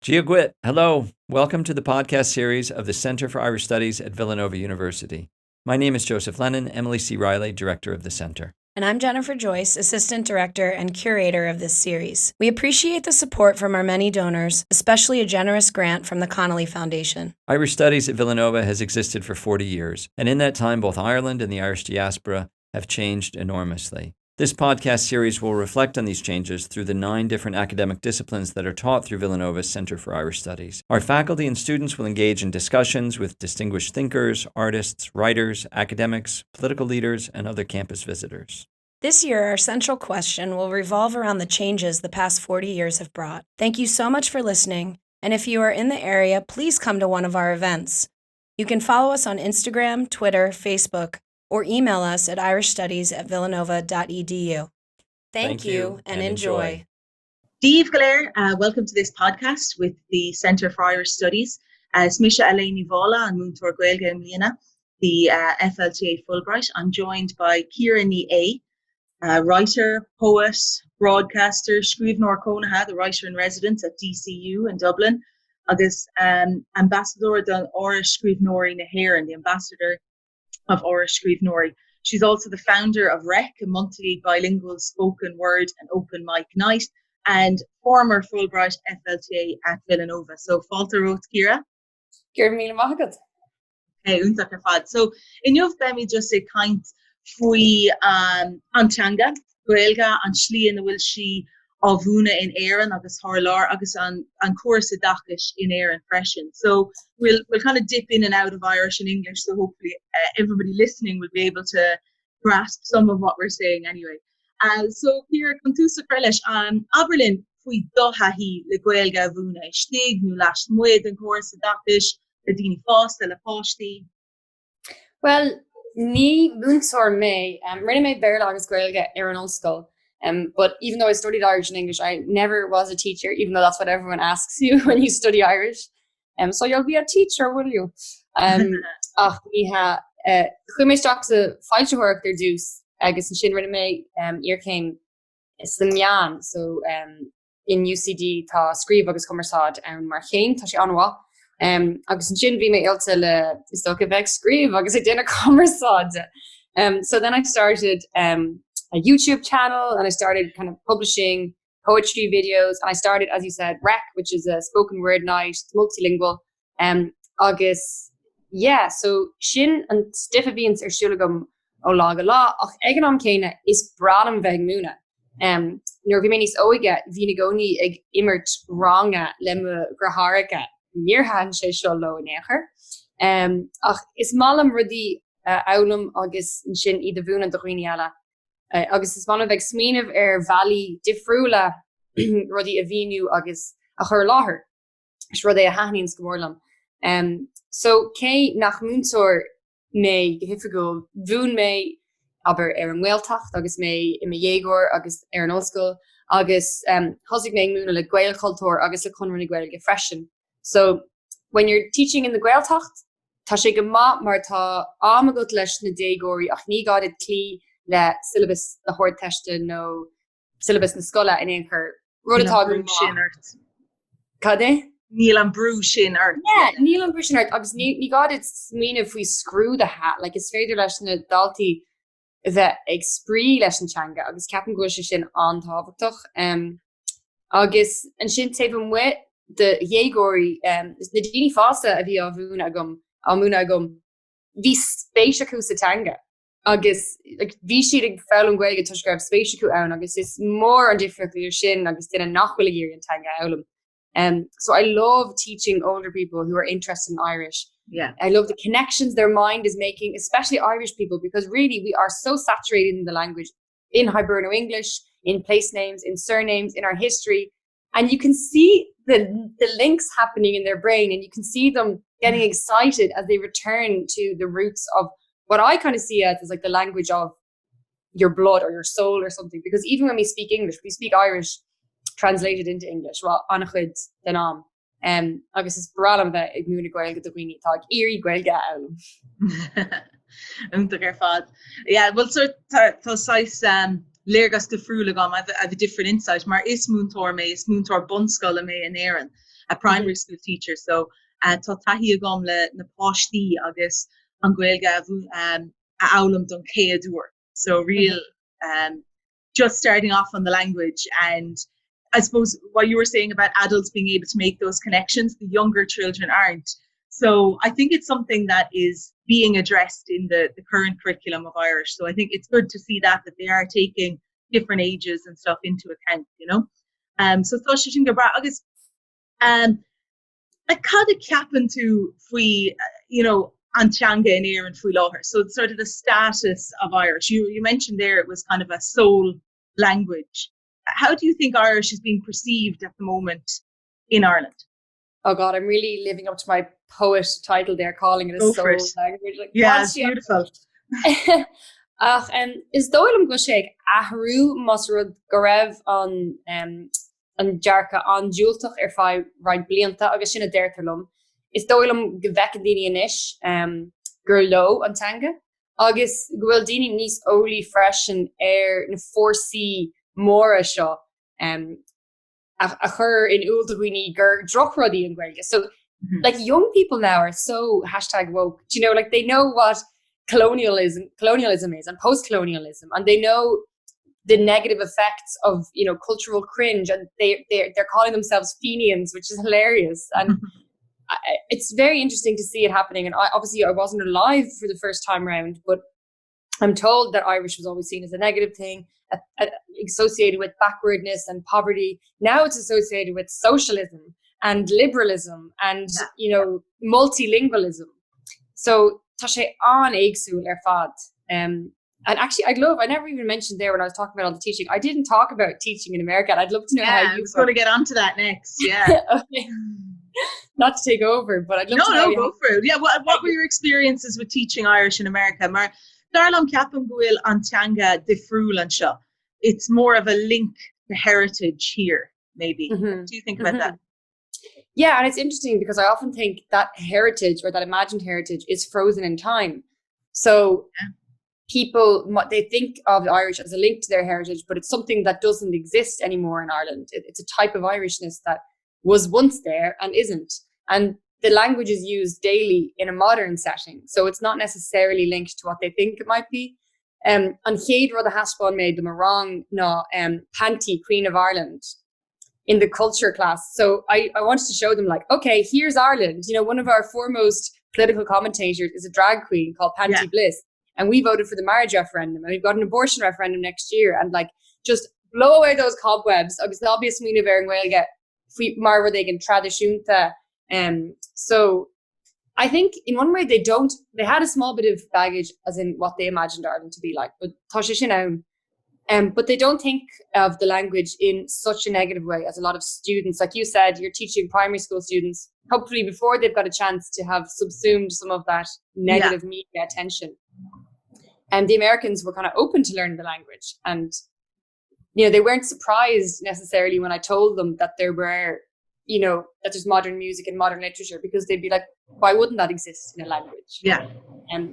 Giaguit, hello. Welcome to the podcast series of the Center for Irish Studies at Villanova University. My name is Joseph Lennon, Emily C. Riley, Director of the Center. And I'm Jennifer Joyce, Assistant Director and Curator of this series. We appreciate the support from our many donors, especially a generous grant from the Connolly Foundation. Irish Studies at Villanova has existed for 40 years, and in that time, both Ireland and the Irish diaspora have changed enormously. This podcast series will reflect on these changes through the 9 different academic disciplines that are taught through Villanova's Center for Irish Studies. Our faculty and students will engage in discussions with distinguished thinkers, artists, writers, academics, political leaders, and other campus visitors. This year, our central question will revolve around the changes the past 40 years have brought. Thank you so much for listening, and if you are in the area, please come to one of our events. You can follow us on Instagram, Twitter, Facebook, or email us at irishstudies@villanova.edu. Thank you and enjoy. Steve Galer, welcome to this podcast with the Center for Irish Studies. Smisha Alene and Tutor and the FLTA Fulbright. I'm joined by Ciara Ni E, writer, poet, broadcaster, Scribnor Conaha, the writer in residence at DCU in Dublin, agus ambassador don Irish Scribnori na Héireann, the ambassador of Irish Scribnori. She's also the founder of REC, a monthly bilingual spoken word and open mic night, and former Fulbright FLTA at Villanova. So, Falter Roth, Ciara. Ciara Míle Maithagad. Hey, Untach Fad. So, in your family, just a kind fui antanga, Gaelga, and Shli and will she Avuna in Éireann agus Harlar agus an Cuasa Dakish in Éireann freshen. So we'll kind of dip in and out of Irish and English. So hopefully everybody listening will be able to grasp some of what we're saying anyway. So here Contusa Krelish Aberlin fui dohahi le Gaelga Avuna Stig nu last muid and Cuasa Dakish the Dini Fosta la Poshti. Well, ni Muntor me really made bear agus Gaelga Éireann School. But even though I studied Irish and English, I never was a teacher, even though that's what everyone asks you when you study Irish. So you'll be a teacher, will you? We have chuimisteach sa fáilte work their dús agus an sin rinne mé ear came Slimyan. So in UCD tá scríb agus cumarsáid mar chéim tá sé anhá. Agus an sin bhí mé ilta le istocha bheith scríb agus I dina cumarsáid. So then I started a YouTube channel and I started kind of publishing poetry videos, and I started, as you said, REC, which is a spoken word night, multilingual. Agus, yeah, so Shin and Stiffa Beans are Shulagum Olagala, och Eganam Kena is Bradam Vegmuna. Nor Vimenis Oiga, Vinigoni eg immert Ranga, Lemme Graharika, Mirhan She Sholo Necher. Och is Malam Rudi Alum Agus Shin Idavuna Doriniala. Agus is one of smíanamh valley difriúla rudí a bhíniú agus a chur láthair is rud é a haithnín scomórlam. So cé nach múntóir mé hifiúil bhún mé aber an Gaeltacht agus mé I dhéagóir agus an ollscoil agus thosaigh mé múna le Gaelcultúr agus le chunran na Gaeilge freisin. So when you're teaching in the Gaeltacht, tá sé go maith mar tá amagat leis na dégóirí ach ní gad clí le syllabus the hord testa no syllabus na scola in éochar rudatá Cade? Níl an brú sin art. Yeah, níl an brú sin art agus ní gad it's mean if we screw the hat like it's féidir leis na daltaí bheith ag sprí leis an teanga agus ceapan go sin antáhachtach agus an sin taobh an wit de dhéagóirí is na daoine fásta a bhí á bhúna amúna agam bhí spéisiú sa teanga. Agus like bhí siad ag feall an Gaeilge tuiscarbh spéisiú ann agus is mór an difriúil sin agus duine nachhfuil géir an teanga Alum. So I love teaching older people who are interested in Irish. Yeah, I love the connections their mind is making, especially Irish people, because really we are so saturated in the language, in Hiberno English, in place names, in surnames, in our history, and you can see the links happening in their brain, and you can see them getting excited as they return to the roots of what I kind of see as like the language of your blood or your soul or something. Because even when we speak English, we speak Irish translated into English. Well, anachud denam. Agus is bralam bheith ag múna Gaeilge do Dhaoine tá ag iarraidh Gaeilge Alum. Fad. Yeah, well, so tá sais Lergas de Frulagam, I have a different insight. Mar is Muntor me, is Muntor Bunskola me and Aaron, a primary school teacher. So Totahi agam le na pashti agus Anguelga Alum don Keadur. So real just starting off on the language. And I suppose what you were saying about adults being able to make those connections, the younger children aren't. So I think it's something that is being addressed in the current curriculum of Irish. So I think it's good to see that they are taking different ages and stuff into account, you know. So August like how the capan to fui, you know, Antanga and Ear and fui Loher. So it's sort of the status of Irish. You mentioned there it was kind of a soul language. How do you think Irish is being perceived at the moment in Ireland? Oh God, I'm really living up to my poet title there, calling it a soul language. Like, yeah, it's beautiful. Is dóilm go sé ahrú mas rud gorev an jarka an júltach fai right blianta agus sinna deirtarlum. Is dóilm gevekadini anish gur lo antanga agus gwildini nís oli freshen air na 4C mora seo a chur in ultagwini gur drochrodi and Gaeilge. So like young people now are so #woke. You know, like they know what colonialism is and post-colonialism, and they know the negative effects of, you know, cultural cringe, and they're calling themselves Fenians, which is hilarious. And it's very interesting to see it happening. And I wasn't alive for the first time around, but I'm told that Irish was always seen as a negative thing, associated with backwardness and poverty. Now it's associated with socialism and liberalism and, you know, multilingualism. So Tashe an Eigsul fad. And actually, I never even mentioned there when I was talking about all the teaching. I didn't talk about teaching in America. And I'd love to know how you. I was going to get onto that next. Yeah. Okay. Not to take over, but I'd love to know. No, go for it. Yeah. What were your experiences with teaching Irish in America? Mar Darlam Capam Guil Antanga de Frulansha. It's more of a link to heritage here, maybe. What do you think about that? Yeah, and it's interesting because I often think that heritage or that imagined heritage is frozen in time. So people, they think of the Irish as a link to their heritage, but it's something that doesn't exist anymore in Ireland. It's a type of Irishness that was once there and isn't. And the language is used daily in a modern setting. So it's not necessarily linked to what they think it might be. And Chéad Rud a Haspáin made them a wrong Panty, Queen of Ireland, in the culture class. So I wanted to show them, like, okay, here's Ireland. You know, one of our foremost political commentators is a drag queen called Panty Bliss. And we voted for the marriage referendum. And we've got an abortion referendum next year. And like, just blow away those cobwebs. Agus obvious we ver and get mar they can tradishunta. So I think in one way they had a small bit of baggage as in what they imagined Ireland to be like, but but they don't think of the language in such a negative way as a lot of students. Like you said, you're teaching primary school students, hopefully before they've got a chance to have subsumed some of that negative media attention. And the Americans were kind of open to learning the language. And, you know, they weren't surprised necessarily when I told them that there were, you know, that there's modern music and modern literature, because they'd be like, why wouldn't that exist in a language? Yeah.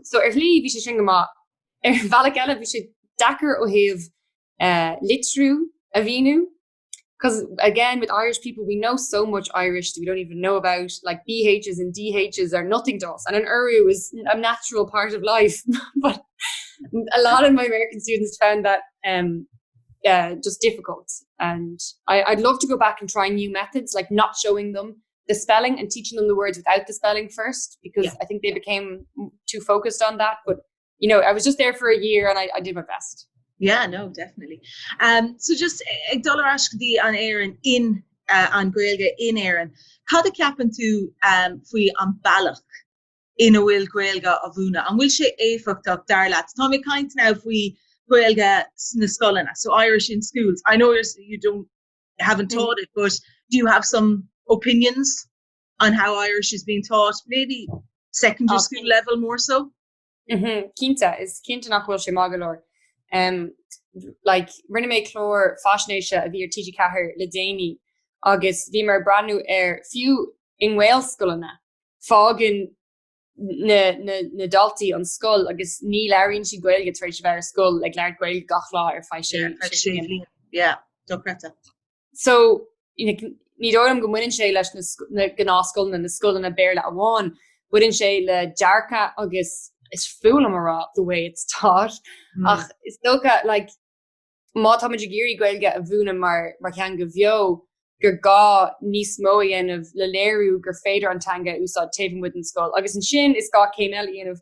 So Erli, vi should shingama, Valakela, vi should Dakar Ohiv, Litru, Avinu. Because again, with Irish people, we know so much Irish that we don't even know about. Like BHs and DHs are nothing to us. And an Uru is a natural part of life. But a lot of my American students found that just difficult. And I'd love to go back and try new methods, like not showing them the spelling and teaching them the words without the spelling first, because I think they became too focused on that. But, you know, I was just there for a year and I did my best. Yeah, no, definitely. So just dollar ask the on Aaron in on Gaeilge in Aaron. How the capan to fui on Balach in a will Gaeilge of Una and will she a fucked up darlats. Tommy kind now if we Gaeilge Sniskolana, so Irish in schools. I know you haven't taught it, but do you have some opinions on how Irish is being taught? Maybe secondary school level more so. Quinta nach will she magalor. Like rinne me chlor fascination of your teacher Cahir Ledani August Vimer Branu few in Wales Skulana Foggin na daltaí an scoil agus ní leiríonn si gailge tar éis bheith ar scoil le leir gail gach lá ar fá sé. Yeah, docreta. So ní dóm go muinn sé leis na gnásscoil na scoil na béle amháin, buinn sé le dearcha agus is fúla marrá the way it's taught. Ach is dócha like má tá géirí gailge a bhúna mar cean go bheo gur gá níos móíon of le léirú gur féidir antanga úsáid taobh muid an scoil. Agus an sin is gá céimeil íon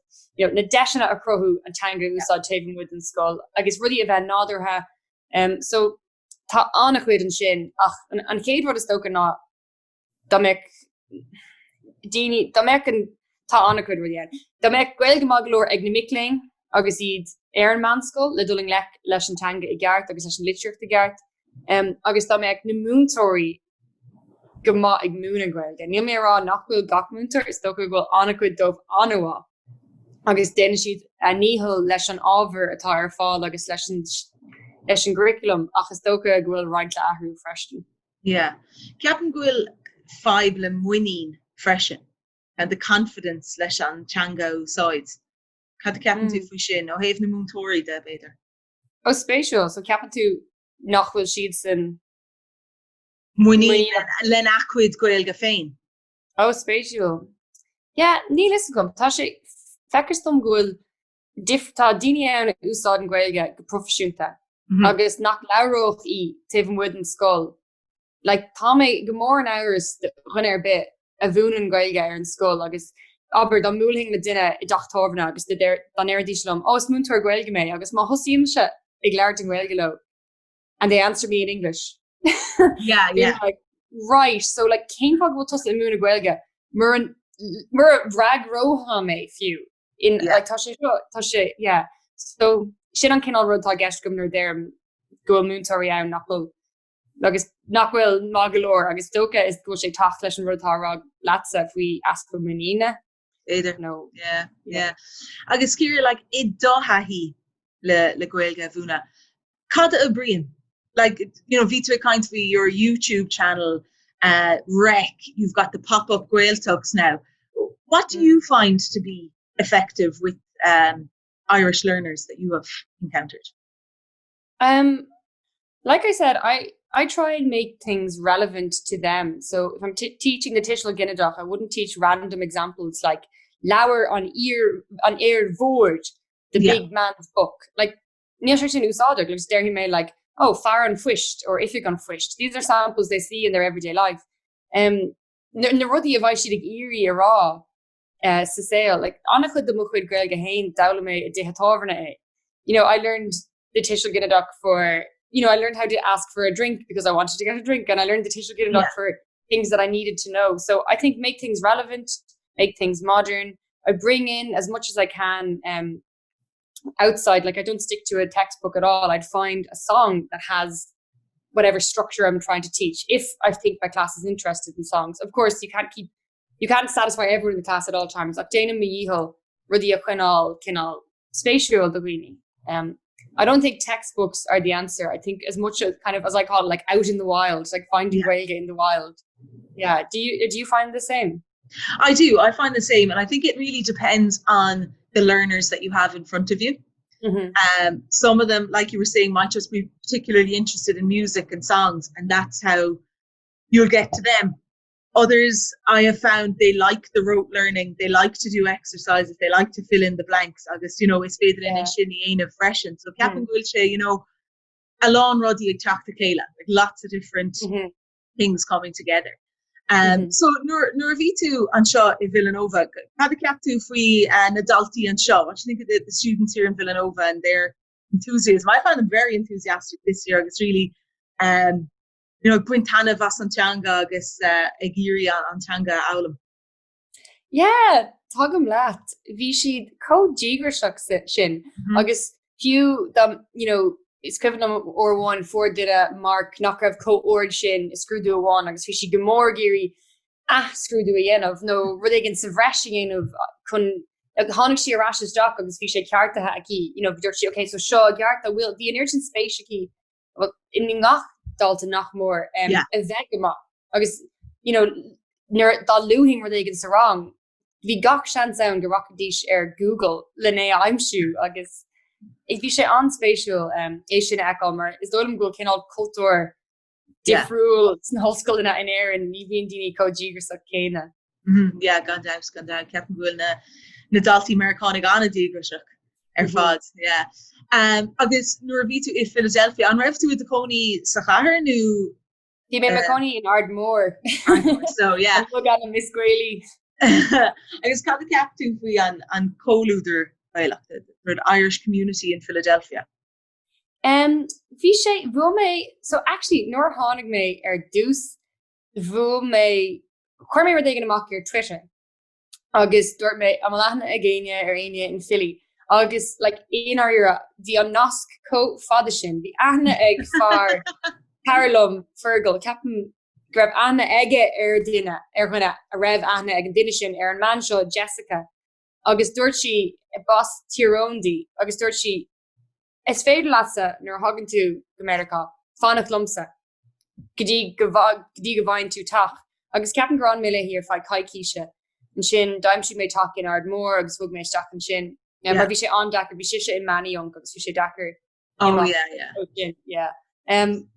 na deisina a crothú antanga úsáid taobh muid an scoil. Agus rudí a bheith nádartha. So tá annach chuid an sin ach an chéad rud is tóca ná dá meic an tá annach chuid rudí. Dá meic gailge maglóir ag na miicléin agus iad ar an manscoil le dulling leis an tanga i gceart agus leis an litreacht i gceart. Agus dá meic na múntóirí go má ag múna gailge. Níl mé rá nachhfuil gach múntar is tóca bhfuil annach chuid dómh anmha. Agus déine siad a níhil leis an ábhar atá ar fáil agus leis an curriculum achas tóca bhfuil roiint le ahrú freisin. Yeah. Ceapan bhfuil fáib le muoín freisin and the confidence leis an teanga úsáid. Cad ceapan tú faoi sin ó thaobh na múntóirí de beidir. Ó spéisiúil, so ceapan tú nachhfuil siad san muoín len acuid gailge féin. Ó spéisiúil. Ja, ní lei gom tá sé fecristom gohfuil tá daine ann úsáid an gailge go profisiúnta. Agus nach leróch í taobh muid an scoil. Like tá mé go mór an áras chun ar bit a bhún an gailge ar an scoil agus aber dá múling na duine i dachtábhna agus dan airdíisiom os múntar gailge mé agus má hosíim se ag leir an gailge lo. And they answer me in English. Yeah. Like, right, so like céim fá bhfuil tos le múna gailge mar rag roha mé fiú in like tá sé yeah. So sin an cinál rud tá gceist gomnar déir go múntarí ann nachfuil agus nachfuil mágalóir agus dócha is go sé tacht leis an rudtá rá lása faoi asco muíine. Éidir no. Yeah. Agus cíir like I dóthaí le gailge bhúna. Cad a brian. Like, Vita kind for your YouTube channel, rec, you've got the pop-up Gaeltachts now. What do you find to be effective with Irish learners that you have encountered? Like I said, I try and make things relevant to them. So if I'm teaching the Tishel Ginnadach, I wouldn't teach random examples like Lauer on ear Vord, the big man's book. Like, Níl sé sin úsáideach, le stair hí mé like, oh, far and fwished, or if you're gone fwished. These are samples they see in their everyday life. Na rudí a bhaid siad ag irí a rá sa saoil, like, annach chud do mo chuid gailge hain dabhla mé a détha tábharna é. I learned the Tishel Ginnadach for, I learned how to ask for a drink because I wanted to get a drink, and I learned the Tishel Ginnadach for things that I needed to know. So I think make things relevant, make things modern. I bring in as much as I can outside, like I don't stick to a textbook at all. I'd find a song that has whatever structure I'm trying to teach if I think my class is interested in songs. Of course, you can't satisfy everyone in the class at all times. Like Dana Miyihil, Rudia Quinal, spatial the weenie. I don't think textbooks are the answer. I think as much as kind of, as I call it, like out in the wild, like finding Gaeilge in the wild. Yeah. Do you find the same? I do. I find the same. And I think it really depends on the learners that you have in front of you. Mm-hmm. Some of them, like you were saying, might just be particularly interested in music and songs, and that's how you'll get to them. Others, I have found, they like the rote learning. They like to do exercises. They like to fill in the blanks. Agus, it's faidir in a shinny ain of freshen. So Captain Gulche, Alone Roddy ag teach the Kayla, like lots of different things coming together. So nur vitu an Shaw in Villanova. Had a captu fui an adulti and Shaw. What do you think of the students here in Villanova and their enthusiasm? I find them very enthusiastic this year. It's really Quintana Vasantanga agus Agiri Antanga Alum. Yeah, tagum lat. Vishi co jigershak shin. Agus few them, it's Kevin or one for did a mark knockoff co origin screw do one agus fishi gemor giri screw do yen of no rudigan savrashing of kun Honishi Rashes Jock agus fishi Carta haki, okay, so Shaw Garta will the inertian space in ngach Dalton nach more a vegama agus da luhing rudigan sarong bhí gach sean sound go rockadís Google lené aimimsú agus ag bhí sé anspéisiúil é sin eáil mar is dóm go cinál cultúr difriúil san hoscoil in air an ní bhíon daoine codígur sa céine. Ja gan ceap gohfuil na daltaí Americanánig anna dígraseach fad. Agus nuair a bhí tú I Philadelphia an raibh tú a coní sa chathair nó Bhí mé coní in Ardmore. So yeah. Gan a Miss Grayley. Agus cad a ceap tú faoi an cólúidir baileachta for an Irish community in Philadelphia. Bhí sé bhfuil mé so actually nóir tháinig mé dús bhfuil mé chuir mé ag an amach ar Twitter agus dúirt mé am lethna a ggéine ar aine in Philly agus like éonara bhí an nasc có fada sin bhí aithne ag far Alum fergal ceapan go raibh anna aige ar duine ar chuine a raibh aithne ag an duine sin ar an man seo Jessica agus dúirt si bos tíróndí agus dúirt si is féidir lasa nuair hagann tú America fánach lumsa gotí go bhhain tú tach agus ceapan grán mille hir fá caiiciise an sin daim si mé take in Ardmore agus bhg mé staach an sin mar bhí sé an dachar bhí si in Manion agus bhí sé dachar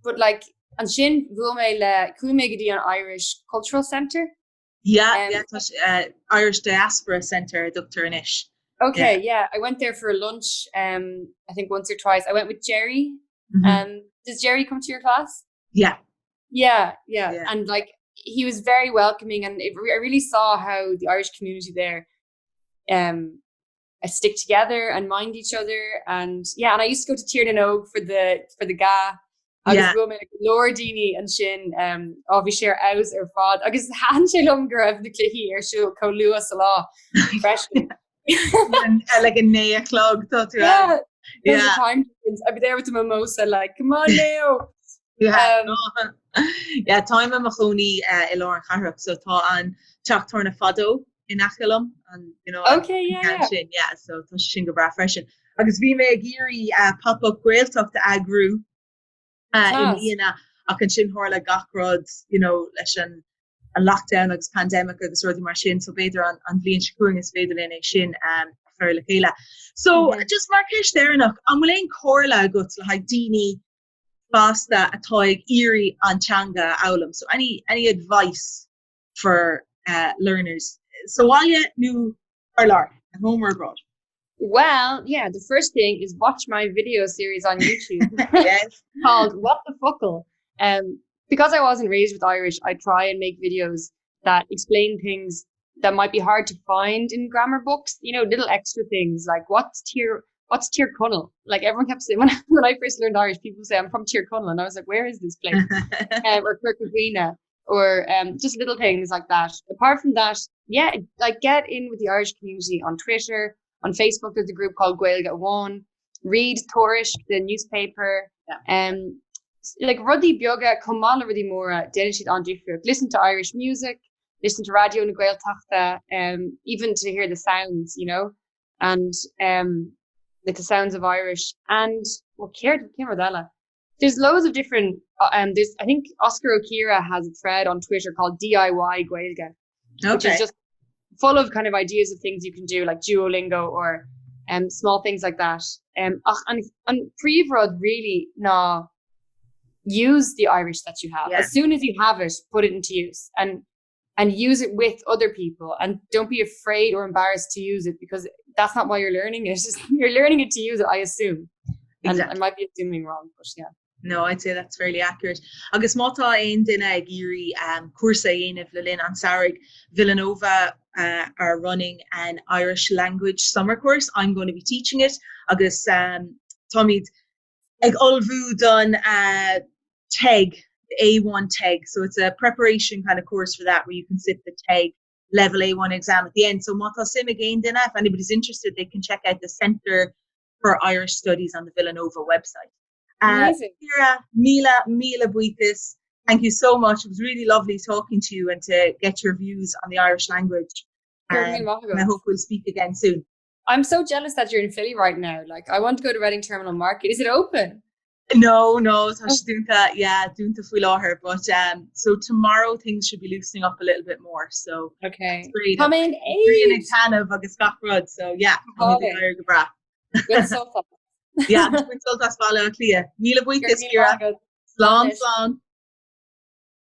but like an sin bhfuil mé le cuaimé go dtí an Irish Cultural Centre Irish Diaspora Centre Dr. Anish. Okay, yeah. I went there for lunch, I think once or twice. I went with Jerry. Does Jerry come to your class? Yeah. Yeah. And like, he was very welcoming and I really saw how the Irish community there stick together and mind each other. And yeah, and I used to go to Ciara Ni E for the ga. Agus bhfuil mé Lordini and sin bhí sé aus ar fad. Agus han sé lom go raibh na cluichí ar siú có luas a lá freisin. Like a 9 o'clock. Yeah. Time difference. I'd be there with the mimosa, like, come on, Leo. Time amachoni Lauren Carrup, so tá an teachtar na fado in Alum, and okay, so tá sin go bra freisin. Agus bhí mé géirí pop-up Gaeltacht agru in Iana ach an sin thorla gachrod, leis an lockdown agus pandemic agus ruí mar sin so beidir an bblion secuing is féidir in sin fer le chéile. So just mar ceis dénach an bhfuil éon chorla go le haid daoine fasta atá ag irí antanga Alum. So any advice for learners? So why new or lar at home or abroad? Well, yeah, the first thing is watch my video series on YouTube. Yes. Called What the Fuckle. Because I wasn't raised with Irish, I try and make videos that explain things that might be hard to find in grammar books. Little extra things like what's tier Cunnel? Like everyone kept saying when I first learned Irish, people say I'm from Tier Cunnel, and I was like, where is this place? Or Kirkagreena, or just little things like that. Apart from that, yeah, like get in with the Irish community on Twitter, on Facebook. There's a group called Gaeilge One. Read Torish, the newspaper. Like ruddy bioga komala ruddy mora denishit on different. Listen to Irish music, listen to radio na Gaeltachta, even to hear the sounds, and like the sounds of Irish. And there's loads of different I think Oscar O'Keara has a thread on Twitter called DIY Gaeilge, which is just full of kind of ideas of things you can do like Duolingo or small things like that. And Prívod really use the Irish that you have. As soon as you have it, put it into use and use it with other people, and don't be afraid or embarrassed to use it, because that's not why you're learning it. You're learning it to use it, I assume. And I might be assuming wrong, but yeah. No, I'd say that's fairly accurate. Agus mátá aon duine géirí cuasa dhéanamh le linn an Sarig. Villanova are running an Irish language summer course. I'm going to be teaching it. Agus Tommy ag olbhú done TEG, the A1 TEG. So it's a preparation kind of course for that, where you can sit the TEG level A1 exam at the end. So mátá sim again dinna, if anybody's interested, they can check out the Centre for Irish Studies on the Villanova website. Amazing. Ciara, Mila Buitis, thank you so much. It was really lovely talking to you and to get your views on the Irish language. And I hope we'll speak again soon. I'm so jealous that you're in Philly right now. Like, I want to go to Reading Terminal Market. Is it open? No, tá sé dúnta faoi láthair, but so tomorrow things should be loosening up a little bit more. So Okay. great. Tá mé Bríon ag age. tanmh agus gachrod, so yeah, I'm the guy go bra. Good stuff. Yeah, it's been so that's Míle buíochas, Good. Ciara. Good. Slán.